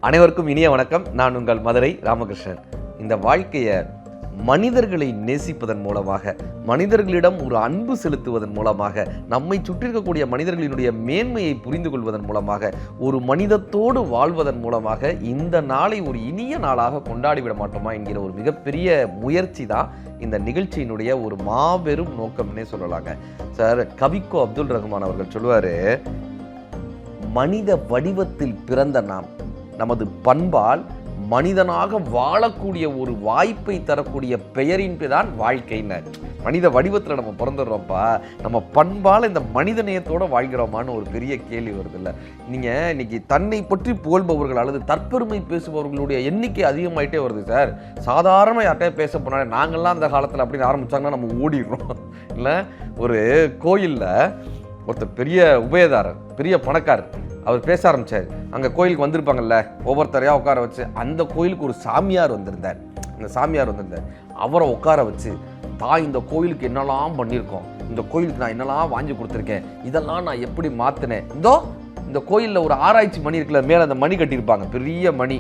அனைவருக்கும் இனிய வணக்கம். நான் உங்கள் மதுரை ராமகிருஷ்ணன். இந்த வாழ்க்கையை மனிதர்களை நேசிப்பதன் மூலமாக, மனிதர்களிடம் ஒரு அன்பு செலுத்துவதன் மூலமாக, நம்மை சுற்றி இருக்கக்கூடிய மனிதர்களினுடைய மேன்மையை புரிந்து கொள்வதன் மூலமாக, ஒரு மனிதத்தோடு வாழ்வதன் மூலமாக இந்த நாளை ஒரு இனிய நாளாக கொண்டாடிவிட மாட்டோமா என்கிற ஒரு மிகப்பெரிய முயற்சி தான் இந்த நிகழ்ச்சியினுடைய ஒரு மாபெரும் நோக்கம்னே சொல்லலாங்க. சார், கவிக்கோ அப்துல் ரஹ்மான் அவர்கள் சொல்லுவார், மனித வடிவத்தில் பிறந்த நாம் நமது பண்பால் மனிதனாக வாழக்கூடிய ஒரு வாய்ப்பை தரக்கூடிய பெயரின் தான் வாழ்க்கைன்னு. மனித வடிவத்தில் நம்ம பிறந்துடுறோம்ப்பா, நம்ம பண்பால் இந்த மனித நேயத்தோடு வாழ்கிறோமான்னு ஒரு பெரிய கேள்வி வருது இல்லை? நீங்கள் இன்னைக்கு தன்னை பற்றி புகழ்பவர்கள் அல்லது தற்பெருமை பேசுபவர்களுடைய எண்ணிக்கை அதிகமாயிட்டே வருது சார். சாதாரண யார்கிட்டே பேச போனாலே நாங்கள்லாம் அந்த காலத்தில் அப்படின்னு ஆரம்பித்தாங்கன்னா நம்ம ஓடிடுறோம் இல்லை? ஒரு கோயிலில் ஒருத்தர் பெரிய உபயதாரர், பெரிய பணக்காரர், அவர் பேச ஆரம்பித்தார். அங்கே கோயிலுக்கு வந்திருப்பாங்கல்ல, ஒவ்வொருத்தரையாக உட்கார வச்சு, அந்த கோயிலுக்கு ஒரு சாமியார் வந்திருந்தார். அந்த சாமியார் வந்திருந்தார். அவரை உட்கார வச்சு, இந்த கோயிலுக்கு என்னெல்லாம் பண்ணியிருக்கோம், இந்த கோயிலுக்கு நான் என்னெல்லாம் வாங்கி கொடுத்துருக்கேன், இதெல்லாம் நான் எப்படி மாற்றினேன், இந்த கோயிலில் ஒரு ஆராய்ச்சி மணி இருக்குல்ல, மேலே அந்த மணி கட்டியிருப்பாங்க, பெரிய மணி,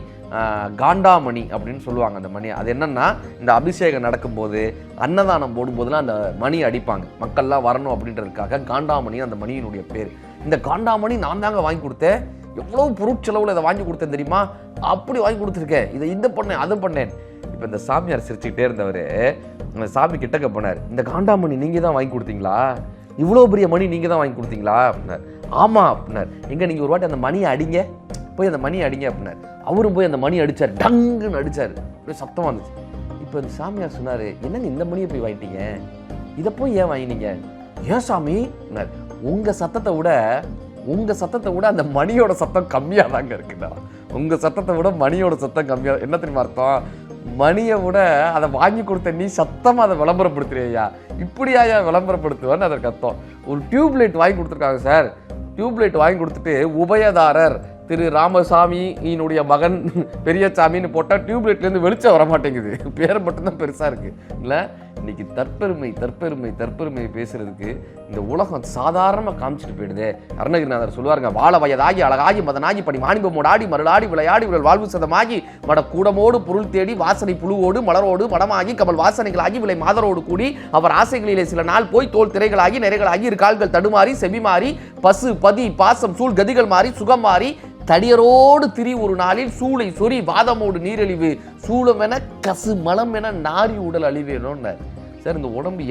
காண்டாமணி அப்படின்னு சொல்லுவாங்க அந்த மணி. அது என்னன்னா, இந்த அபிஷேகம் நடக்கும்போது அன்னதானம் போடும்போதுலாம் அந்த மணி அடிப்பாங்க, மக்கள்லாம் வரணும் அப்படின்றதுக்காக காண்டாமணி அந்த மணியினுடைய பேர். இந்த காண்டாமணி நான் தாங்க வாங்கி கொடுத்தேன், எவ்வளோ பொருட்செலவில் இதை வாங்கி கொடுத்தேன் தெரியுமா, அப்படி வாங்கி கொடுத்துருக்கேன், இதை இந்த பண்ணேன் அது பண்ணேன். இப்போ இந்த சாமியார் சிரிச்சுக்கிட்டே இருந்தவர் அந்த சாமி கிட்டக்க போனார். இந்த காண்டாமணி நீங்கள் தான் வாங்கி கொடுத்தீங்களா, இவ்வளோ பெரிய மணி நீங்கள் தான் வாங்கி கொடுத்தீங்களா அப்படின்னார். ஆமாம் அப்படின்னார். எங்கே நீங்கள் ஒரு வாட்டி அந்த மணியை அடிங்க, போய் அந்த மணியை அடிங்க அப்படின்னார். அவரும் போய் அந்த மணி அடித்தார், டங்குன்னு அடித்தார், அப்படியே சத்தமாக இருந்துச்சு. இப்போ இந்த சாமியார் சொன்னார், என்னங்க இந்த மணியை போய் வாங்கிட்டீங்க, இதை போய் ஏன் வாங்கினீங்க? ஏன் சாமி அப்படின்னார். உங்கள் சத்தத்தை விட அந்த மணியோட சத்தம் கம்மியாக தாங்க இருக்குண்ணா. உங்கள் சத்தத்தை விட மணியோட சத்தம் கம்மியாக. என்ன தெரியுமா அர்த்தம்? மணியை விட அதை வாங்கி கொடுத்த நீ சத்தமாக அதை விளம்பரப்படுத்துறியா, இப்படியா விளம்பரப்படுத்துவேன்னு அதற்கு அர்த்தம். ஒரு டியூப்லைட் வாங்கி கொடுத்துருக்காங்க சார். டியூப்லைட் வாங்கி கொடுத்துட்டு உபயதாரர் திரு ராமசாமியினுடைய மகன் பெரியசாமின்னு போட்டால் டியூப்லைட்லேருந்து வெளிச்சம் வரமாட்டேங்குது, பேர் மட்டும்தான் பெருசாக இருக்குது இல்லை? இன்னைக்கு தற்பெருமை பேசுறதுக்கு இந்த உலகம் சாதாரணமாக காமிச்சிட்டு போயிடுது. அருணகிரிநாதர் சொல்லுவாருங்க, வாழ வயதாகி அழகாகி மதனாகி படி மாணிபமோடு ஆடி மருளாடி விளையாடி உடல் வாழ்வு சதமாகி மட கூடமோடு பொருள் தேடி வாசனை புழுவோடு மலரோடு மடமாகி கமல் வாசனைகளாகி விலை மாதரோடு கூடி அவர் ஆசைகளிலே சில நாள் போய் தோல் திரைகளாகி நிறைகளாகி இரு கால்கள் தடுமாறி செவி மாறி பசு பதி பாசம் சூழ் கதிகள் மாறி சுகம் மாறி தடியரோடு திரி ஒரு நாளில் சூளை சொறி வாதமோடு நீரழிவு சூளம் என கசு மலம் என நாரி உடல் அழிவேணும்னு. சார், இந்த உடம்பு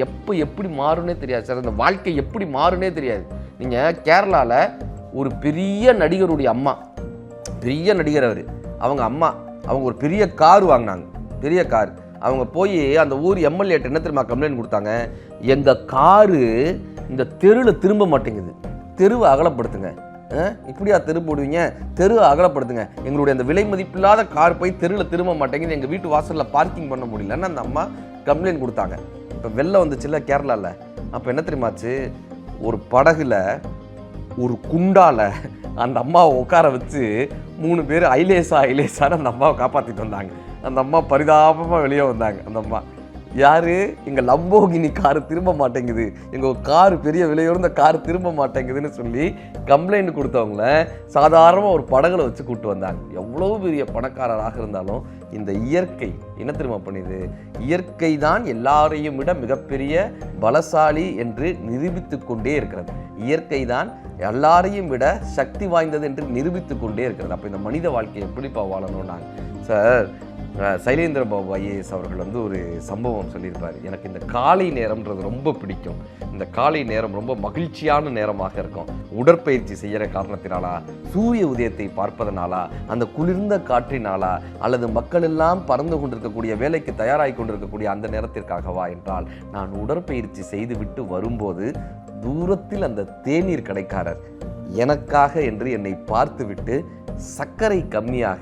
எப்படி மாறுனே தெரியாது சார். இந்த வாழ்க்கை எப்படி மாறுனே தெரியாது. நீங்கள் கேரளாவில் ஒரு பெரிய நடிகருடைய அம்மா, பெரிய நடிகர் அவர், அவங்க அம்மா, அவங்க ஒரு பெரிய கார் வாங்கினாங்க, பெரிய கார். அவங்க போய் அந்த ஊர் எம்எல்ஏட்ட என்ன தெரியுமா கம்ப்ளைண்ட் கொடுத்தாங்க, எங்கள் காரு இந்த தெருவில் திரும்ப மாட்டேங்குது, தெருவை அகலப்படுத்துங்க. இப்படியா தெரு போடுவீங்க, தெரு அகலப்படுத்துங்க, எங்களுடைய அந்த விலை மதிப்பில்லாத கார் போய் தெருவில் திரும்ப மாட்டேங்குது, எங்கள் வீட்டு வாசலில் பார்க்கிங் பண்ண முடியலன்னு அந்த அம்மா கம்ப்ளைண்ட் கொடுத்தாங்க. இப்போ வெள்ளம் வந்துச்சுல்ல கேரளாவில், அப்போ என்ன தெரியுமாச்சு, ஒரு படகுல ஒரு குண்டால அந்த அம்மாவை உட்கார வச்சு 3 பேர் ஐலேசான்னு அந்த அம்மாவை காப்பாற்றிட்டு வந்தாங்க. அந்த அம்மா பரிதாபமாக வெளியே வந்தாங்க. அந்த அம்மா யாரு, எங்கள் லம்போகினி காரு திரும்ப மாட்டேங்குது, எங்கள் காரு பெரிய விலையுறந்த கார் திரும்ப மாட்டேங்குதுன்னு சொல்லி கம்ப்ளைண்ட் கொடுத்தவங்கள சாதாரணமாக ஒரு படகுல வச்சு கூப்பிட்டு வந்தாங்க. எவ்வளோ பெரிய பணக்காரராக இருந்தாலும் இந்த இயற்கை என்ன தெரியுமா பண்ணுது, இயற்கை தான் எல்லாரையும் விட மிகப்பெரிய பலசாலி என்று நிரூபித்து கொண்டே இருக்கிறது. இயற்கை தான் எல்லாரையும் விட சக்தி வாய்ந்தது என்று நிரூபித்து கொண்டே இருக்கிறது. அப்போ இந்த மனித வாழ்க்கையை எப்படிப்பா வாழணும்னாங்க சார். சைலேந்திர பாபு ஐஏஎஸ் அவர்கள் ஒரு சம்பவம் சொல்லியிருப்பார். எனக்கு இந்த காலை நேரம்ன்றது ரொம்ப பிடிக்கும், இந்த காலை நேரம் ரொம்ப மகிழ்ச்சியான நேரமாக இருக்கும். உடற்பயிற்சி செய்கிற காரணத்தினாலா, சூரிய உதயத்தை பார்ப்பதனாலா, அந்த குளிர்ந்த காற்றினாலா, அல்லது மக்கள் எல்லாம் பறந்து கொண்டிருக்கக்கூடிய வேலைக்கு தயாராகி கொண்டிருக்கக்கூடிய அந்த நேரத்திற்காகவா என்றால், நான் உடற்பயிற்சி செய்து விட்டு வரும்போது தூரத்தில் அந்த தேநீர் கடைக்காரர் எனக்காக என்று என்னை பார்த்துவிட்டு சர்க்கரை கம்மியாக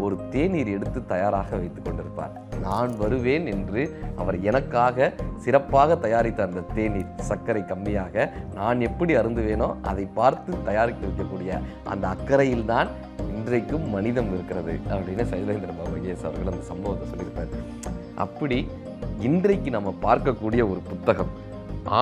ஒரு தேநீர் எடுத்து தயாராக வைத்துக் கொண்டிருப்பார். நான் வருவேன் என்று அவர் எனக்காக சிறப்பாக தயாரித்த அந்த தேநீர் சர்க்கரை கம்மியாக நான் எப்படி அருந்துவேனோ அதை பார்த்து தயாரித்து வைக்கக்கூடிய அந்த அக்கறையில் தான் இன்றைக்கும் மனிதம் இருக்கிறது அப்படின்னு சைலேந்திர பாபு ஐஏஎஸ் அவர்கள் அந்த சம்பவத்தை சொல்லியிருப்பார். அப்படி இன்றைக்கு நம்ம பார்க்கக்கூடிய ஒரு புத்தகம்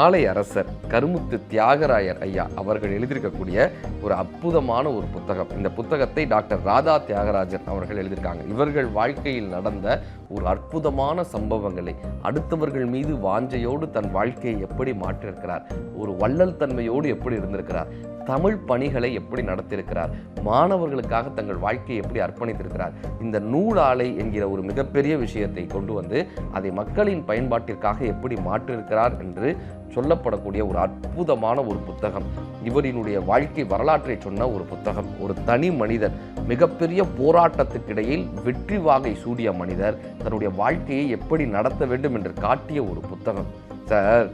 ஆலை அரசர் கருமுத்து தியாகராயர் ஐயா அவர்கள் எழுதியிருக்கக்கூடிய ஒரு அற்புதமான ஒரு புத்தகம். இந்த புத்தகத்தை டாக்டர் ராதா தியாகராஜன் அவர்கள் எழுதியிருக்காங்க. இவர்கள் வாழ்க்கையில் நடந்த ஒரு அற்புதமான சம்பவங்களை, அடுத்தவர்கள் மீது வாஞ்சையோடு தன் வாழ்க்கையை எப்படி மாற்றியிருக்கிறார், ஒரு வள்ளல் தன்மையோடு எப்படி இருந்திருக்கிறார், தமிழ் பணிகளை எப்படி நடத்தியிருக்கிறார், மாணவர்களுக்காக தங்கள் வாழ்க்கையை எப்படி அர்ப்பணித்திருக்கிறார், இந்த நூலாலை என்கிற ஒரு மிகப்பெரிய விஷயத்தை கொண்டு வந்து அதை மக்களின் பயன்பாட்டிற்காக எப்படி மாற்றியிருக்கிறார் என்று சொல்லப்படக்கூடிய ஒரு அற்புதமான ஒரு புத்தகம். இவரினுடைய வாழ்க்கை வரலாற்றை சொன்ன ஒரு புத்தகம். ஒரு தனி மனிதர், மிகப்பெரிய போராட்டத்துக்கிடையில் வெற்றி வாகை சூடிய மனிதர் தன்னுடைய வாழ்க்கையை எப்படி நடத்த வேண்டும் என்று காட்டிய ஒரு புத்தகம். சார்,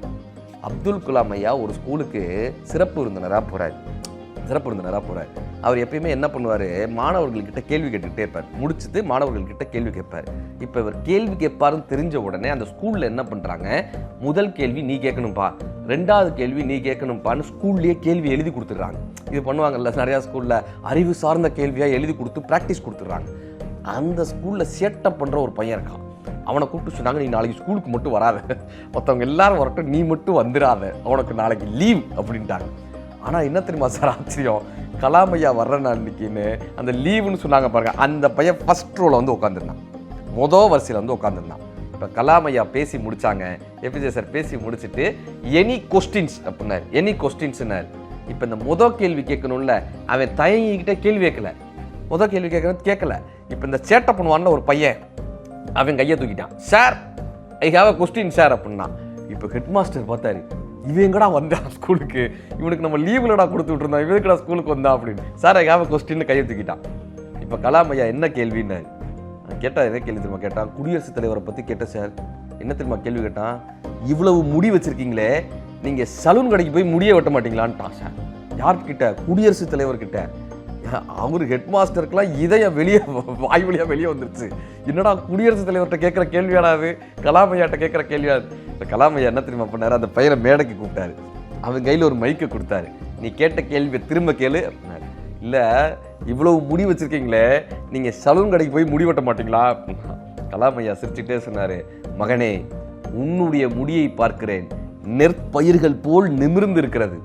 அப்துல் கலாம் ஐயா ஒரு ஸ்கூலுக்கு சிறப்பு விருந்தினராக போகிறார். அவர் எப்பயுமே என்ன பண்ணுவார், மாணவர்கள்கிட்ட கேள்வி கேட்டுக்கிட்டே இருப்பார். முடிச்சுட்டு மாணவர்கள்கிட்ட கேள்வி கேட்பார். இப்போ இவர் கேள்வி கேட்பாருன்னு தெரிஞ்ச உடனே அந்த ஸ்கூலில் என்ன பண்ணுறாங்க, முதல் கேள்வி நீ கேட்கணும்ப்பா, ரெண்டாவது கேள்வி நீ கேட்கணும்ப்பான்னு ஸ்கூல்லேயே கேள்வி எழுதி கொடுத்துட்றாங்க. இது பண்ணுவாங்கல்ல நிறையா ஸ்கூலில், அறிவு சார்ந்த கேள்வியாக எழுதி கொடுத்து ப்ராக்டிஸ் கொடுத்துட்றாங்க. அந்த ஸ்கூலில் சேட்டை பண்ணுற ஒரு பையன் இருக்கான். அவனை கூப்பிட்டு சொன்னாங்க, நீ நாளைக்கு ஸ்கூலுக்கு மட்டும் வராத, மற்றவங்க எல்லாரும் வரட்டும், நீ மட்டும் வந்துடாத, அவனுக்கு நாளைக்கு லீவ் அப்படின்ட்டாங்க. ஆனால் என்ன தெரியுமா சார் ஆச்சரியம், கலாம் ஐயா வர்றேன் அன்னைக்குன்னு அந்த லீவுன்னு சொன்னாங்க பாருங்க, அந்த பையன் ஃபர்ஸ்ட் ரோவில் வந்து உட்காந்துருந்தான், மொதல் வரிசையில் வந்து உட்காந்துருந்தான். இப்போ கலாம் ஐயா பேசி முடிச்சாங்க, ஏபிஜே சார் பேசி முடிச்சுட்டு எனி கொஸ்டின்ஸ் அப்படின்னாரு. எனி கொஸ்டின்ஸ்னார். இப்போ இந்த மொதல் கேள்வி கேட்கணும்ல, அவன் தயங்கிக்கிட்டே கேள்வி கேட்கல, மொதல் கேள்வி கேட்கல. இப்போ இந்த சேட்டை பண்ணுவான்னு ஒரு பையன், அவன் கையை தூக்கிட்டான், sir I have a question sir அப்படின்னா. இப்போ ஹெட் மாஸ்டர் பார்த்தாரு, இவன் எங்கடா வந்தான் ஸ்கூலுக்கு, இவனுக்கு நம்ம லீவ்லடா கொடுத்து விட்டுருந்தோம், இவனுக்குடா ஸ்கூலுக்கு வந்தா அப்படின்னு. சார் ஐ ஹாவ் அ கொஸ்டின்னு கையை தூக்கிட்டான். இப்போ கலாம் ஐயா என்ன கேள்வின்னு கேட்டால், என்ன கேள்வி தெரியுமா கேட்டான், குடியரசுத் தலைவரை பற்றி கேட்டேன் சார். என்ன தெரியுமா கேள்வி கேட்டான், இவ்வளவு முடி வச்சிருக்கீங்களே, நீங்கள் சலூன் கடைக்கு போய் முடிய வெட்ட மாட்டீங்களான்ட்டான் சார். யார்கிட்ட? குடியரசுத் தலைவர்கிட்ட. அவர் ஹெட் மாஸ்டருக்குலாம் இதயம் வெளியே, வாய் வழியாக வெளியே வந்துருச்சு. என்னடா குடியரசுத் தலைவர்கிட்ட கேட்குற கேள்வியாடாது, கலாம் ஐயாட்ட கேட்குற கேள்வியாது. இந்த கலாம் ஐயா என்ன தெரியுமா பண்ணாரு, அந்த பையனை மேடைக்கு கூப்பிட்டாரு, அவன் கையில் ஒரு மைக்கை கொடுத்தாரு, நீ கேட்ட கேள்வியை திரும்ப கேளு அப்படின்னாரு. இல்லை, இவ்வளவு முடி வச்சிருக்கீங்களே, நீங்கள் சலூன் கடைக்கு போய் முடி வெட்ட மாட்டீங்களா? கலாம் ஐயா சிரிச்சுட்டே சொன்னார், மகனே, உன்னுடைய முடியை பார்க்கிறேன், நெற்பயிர்கள் போல் நிமிர்ந்து இருக்கிறது,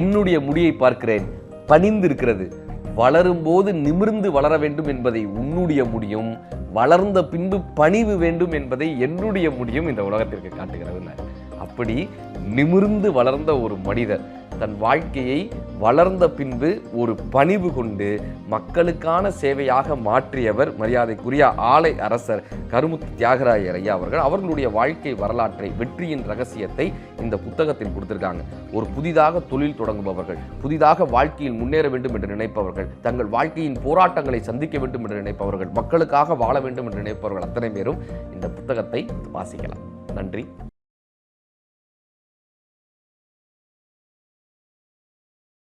என்னுடைய முடியை பார்க்கிறேன், பணிந்து இருக்கிறது. வளரும்போது நிமிர்ந்து வளர வேண்டும் என்பதை உன்னுடைய முடியும், வளர்ந்த பின்பு பணிவு வேண்டும் என்பதை என்னுடைய முடியும் இந்த உலகத்திற்கு காட்டுகிறது. அப்படி நிமிர்ந்து வளர்ந்த ஒரு மனிதர் தன் வாழ்க்கையை வளர்ந்த பின்பு ஒரு பணிவு கொண்டு மக்களுக்கான சேவையாக மாற்றியவர் மரியாதைக்குரிய ஆலை அரசர் கருமுத்து தியாகராயர் ஐயா அவர்கள். அவர்களுடைய வாழ்க்கை வரலாற்றை, வெற்றியின் ரகசியத்தை இந்த புத்தகத்தில் கொடுத்திருக்காங்க. ஒரு புதிதாக தொழில் தொடங்குபவர்கள், புதிதாக வாழ்க்கையில் முன்னேற வேண்டும் என்று நினைப்பவர்கள், தங்கள் வாழ்க்கையின் போராட்டங்களை சந்திக்க வேண்டும் என்று நினைப்பவர்கள், மக்களுக்காக வாழ வேண்டும் என்று நினைப்பவர்கள் அத்தனை பேரும் இந்த புத்தகத்தை வாசிக்கலாம். நன்றி.